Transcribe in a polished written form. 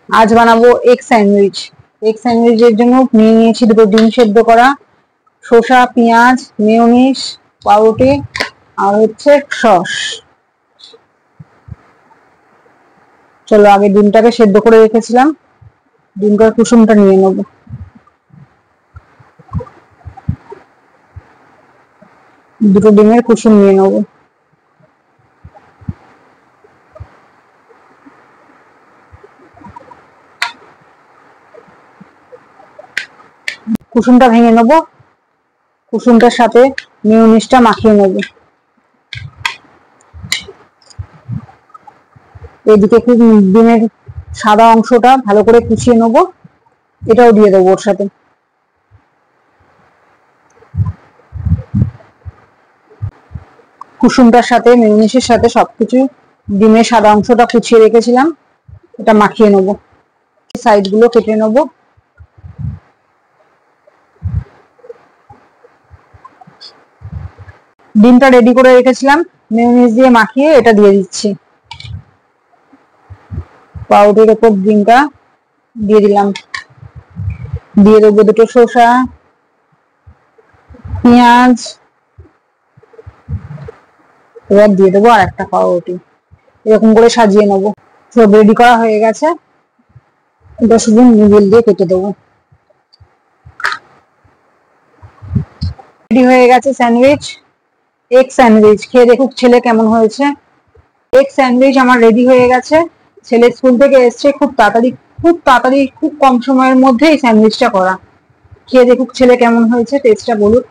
আজ বানাবো egg sandwich. Egg স্যান্ডউইচের জন্য নিয়ে নিয়েছি দুটো ডিম সেদ্ধ করা, শসা, পেঁয়াজ, মেয়োনিজ, পাউরুটি আর হচ্ছে সস। চলো আগে ডিমটাকে সেদ্ধ করে রেখেছিলাম, ডিমটার কুসুমটা নিয়ে নেব। দুটো ডিমের কুসুম নিয়ে নেব। কুসুমটা ভেঙে নেব, কুসুমটার সাথে মেয়োনিজটা মাখিয়ে নেব। এদিকে ডিমের সাদা অংশটা ভালো করে কুচিয়ে নেব, এটাও দিয়ে দেবো ওর সাথে। কুসুমটার সাথে মেয়োনিজের সাথে সবকিছু ডিমের সাদা অংশটা কুচিয়ে রেখেছিলাম, এটা মাখিয়ে নেব। সাইড গুলো কেটে নেব। ডিমটা রেডি করে রেখেছিলাম, মেয়োনিজ দিয়ে মাখিয়ে এটা দিয়ে দিচ্ছি। পাউরুটির উপর ডিমটা দিয়ে দিলাম, দিয়ে দেবো দুটো শসা, পেঁয়াজ, এবার দিয়ে দেবো আর একটা পাউরুটি। এরকম করে সাজিয়ে নেবো। সব রেডি করা হয়ে গেছে, এটা শুধু নিগেল দিয়ে কেটে দেবো। রেডি হয়ে গেছে স্যান্ডউইচ, এগ স্যান্ডউইচ। খেয়ে দেখুক ছেলে কেমন হয়েছে। এগ স্যান্ডউইচ আমার রেডি হয়ে গেছে। ছেলে স্কুল থেকে এসছে, খুব তাড়াতাড়ি খুব কম সময়ের মধ্যে এই স্যান্ডউইচটা করা। খেয়ে দেখুক ছেলে কেমন হয়েছে, টেস্টটা বলুক।